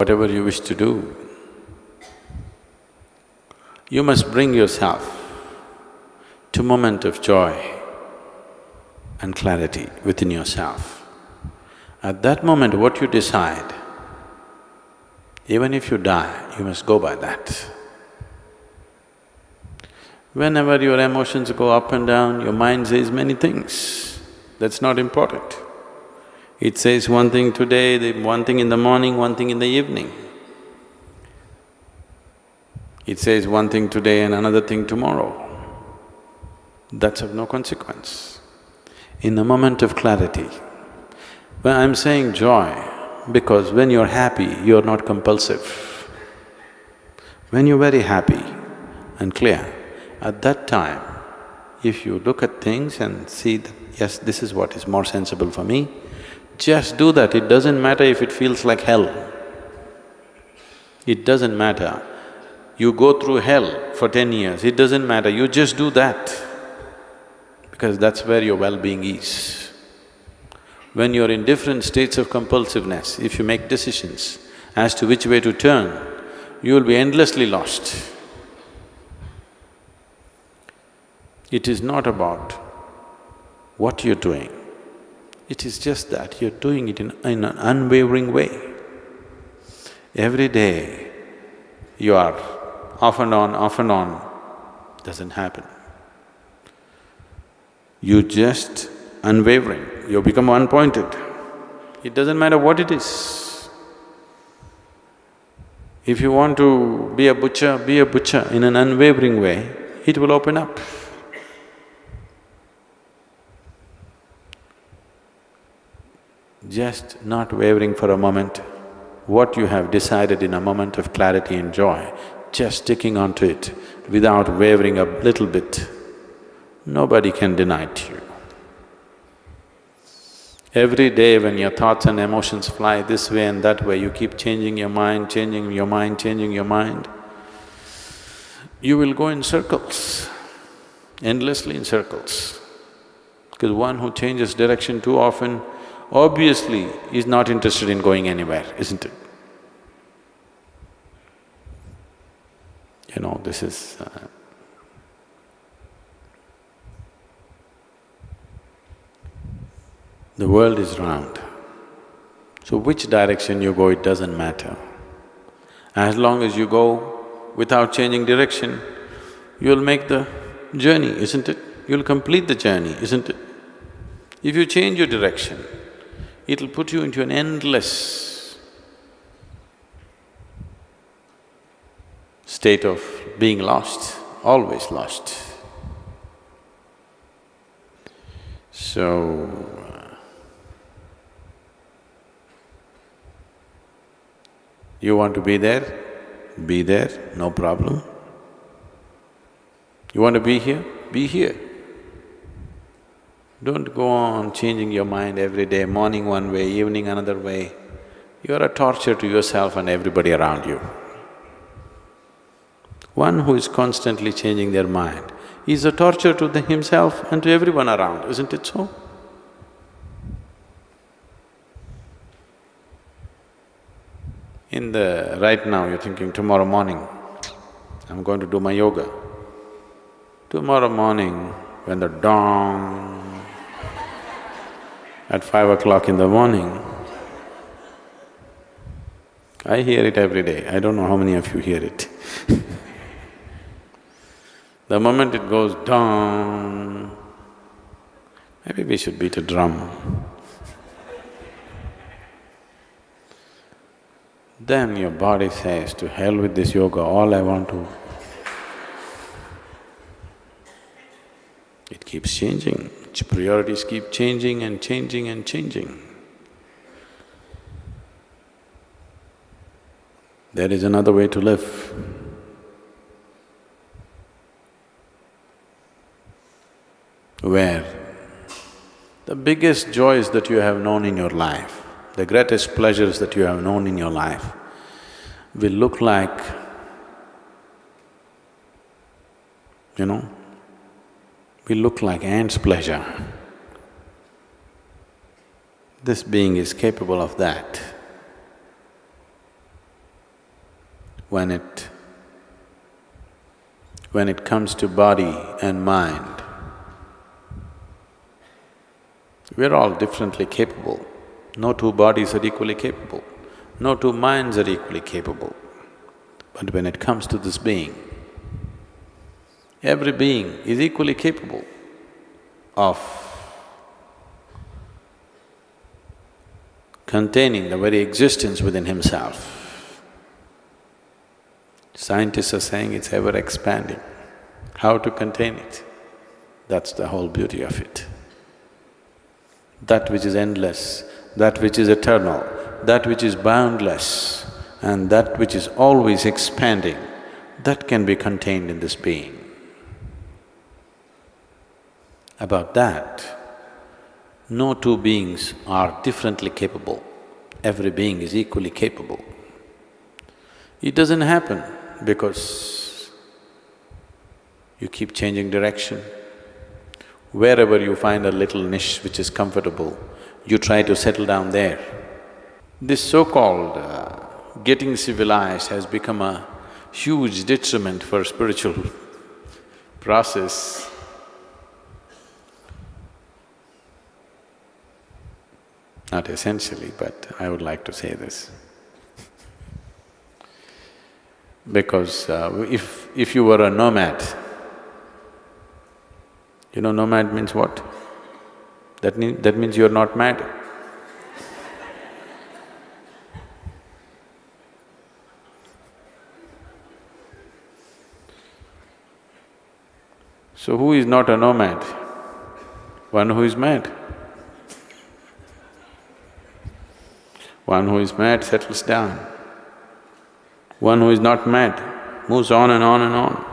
whatever you wish to do, you must bring yourself to moment of joy and clarity within yourself. At that moment, what you decide, even if you die, you must go by that. Whenever your emotions go up and down, your mind says many things. That's not important. It says one thing today, one thing in the morning, one thing in the evening. It says one thing today and another thing tomorrow. That's of no consequence. In a moment of clarity, when I'm saying joy, because when you're happy, you're not compulsive. When you're very happy and clear, at that time, if you look at things and see that, yes, this is what is more sensible for me, just do that. It doesn't matter if it feels like hell. It doesn't matter. You go through hell for 10 years, it doesn't matter, you just do that, because that's where your well-being is. When you're in different states of compulsiveness, if you make decisions as to which way to turn, you will be endlessly lost. It is not about what you're doing, it is just that you're doing it in an unwavering way. Every day you are off and on, doesn't happen. You just unwavering, you become one-pointed. It doesn't matter what it is. If you want to be a butcher in an unwavering way, it will open up. Just not wavering for a moment, what you have decided in a moment of clarity and joy, just sticking onto it without wavering a little bit, nobody can deny it to you. Every day when your thoughts and emotions fly this way and that way, you keep changing your mind, you will go in circles, endlessly in circles. Because one who changes direction too often obviously is not interested in going anywhere, isn't it? You know, this is… the world is round, so which direction you go, it doesn't matter. As long as you go without changing direction, you'll make the journey, isn't it? You'll complete the journey, isn't it? If you change your direction, it'll put you into an endless state of being lost, always lost. So, you want to be there, no problem. You want to be here? Be here. Don't go on changing your mind every day, morning one way, evening another way. You're a torture to yourself and everybody around you. One who is constantly changing their mind is a torture to himself and to everyone around, isn't it so? Right now you're thinking, tomorrow morning, I'm going to do my yoga. Tomorrow morning, when the dawn at 5 o'clock in the morning, I hear it every day, I don't know how many of you hear it. The moment it goes down, maybe we should beat a drum. Then your body says, to hell with this yoga, all I want to… It keeps changing, its priorities keep changing and changing and changing. There is another way to live. Where the biggest joys that you have known in your life, the greatest pleasures that you have known in your life will look like, will look like ants' pleasure. This being is capable of that. when it… when it comes to body and mind, we're all differently capable. No two bodies are equally capable, no two minds are equally capable. But when it comes to this being, every being is equally capable of containing the very existence within himself. Scientists are saying it's ever expanding. How to contain it? That's the whole beauty of it. That which is endless, that which is eternal, that which is boundless, and that which is always expanding, that can be contained in this being. About that, no two beings are differently capable. Every being is equally capable. It doesn't happen because you keep changing direction. Wherever you find a little niche which is comfortable, you try to settle down there. This so-called getting civilized has become a huge detriment for spiritual process. Not essentially, but I would like to say this. Because if you were a nomad, you know nomad means what? That means you're not mad. So who is not a nomad? One who is mad. One who is mad settles down. One who is not mad moves on and on and on,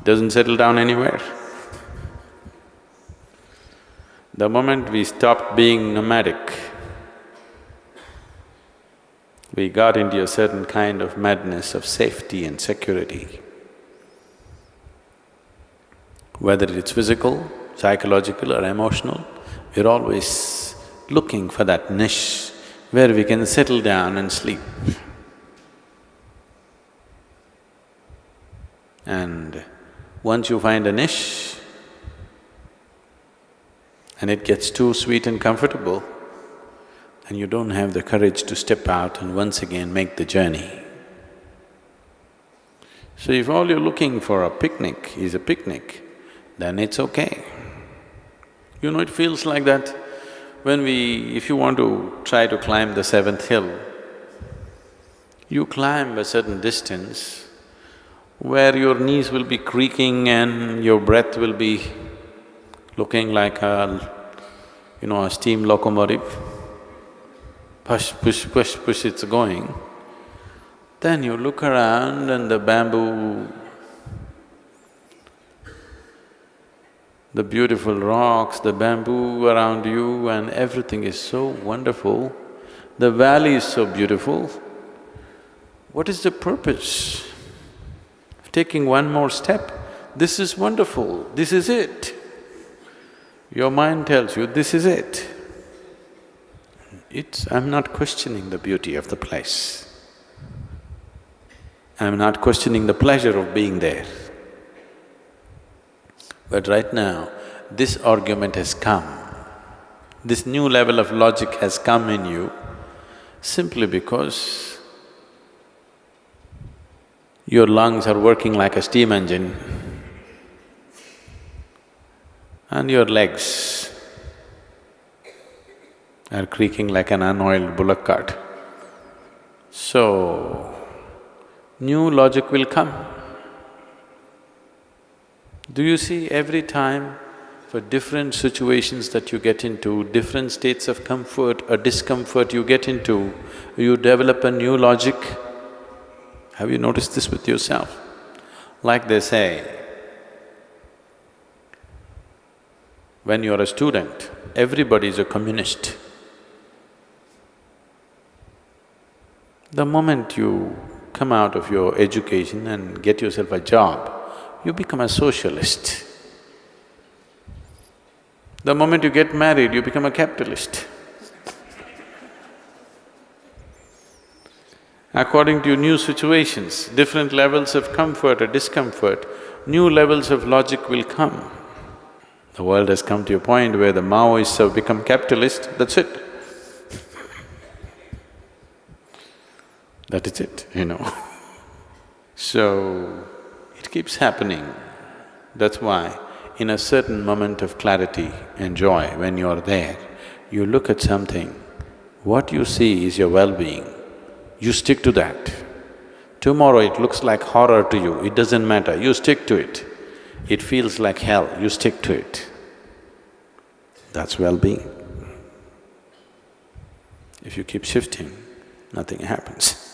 doesn't settle down anywhere. The moment we stopped being nomadic, we got into a certain kind of madness of safety and security. Whether it's physical, psychological or emotional, we're always looking for that niche where we can settle down and sleep. And once you find a niche and it gets too sweet and comfortable, and you don't have the courage to step out and once again make the journey. So if all you're looking for a picnic is a picnic, then it's okay. You know, it feels like that when if you want to try to climb the seventh hill, you climb a certain distance where your knees will be creaking and your breath will be looking like a steam locomotive. Push, push, push, push, it's going. Then you look around and the bamboo, the beautiful rocks, the bamboo around you and everything is so wonderful. The valley is so beautiful. What is the purpose of taking one more step? This is wonderful, this is it. Your mind tells you, this is it. I'm not questioning the beauty of the place. I'm not questioning the pleasure of being there. But right now, this argument has come, this new level of logic has come in you simply because your lungs are working like a steam engine and your legs are creaking like an unoiled bullock cart. So, new logic will come. Do you see every time for different situations that you get into, different states of comfort or discomfort you get into, you develop a new logic? Have you noticed this with yourself? Like they say, when you're a student, everybody is a communist. The moment you come out of your education and get yourself a job, you become a socialist. The moment you get married, you become a capitalist. according to new situations, different levels of comfort or discomfort, new levels of logic will come. The world has come to a point where the Maoists have become capitalist, that's it. That is it, you know. So, it keeps happening. That's why in a certain moment of clarity and joy, when you're there, you look at something, what you see is your well-being, you stick to that. Tomorrow it looks like horror to you, it doesn't matter, you stick to it. It feels like hell, you stick to it. That's well-being. If you keep shifting, nothing happens.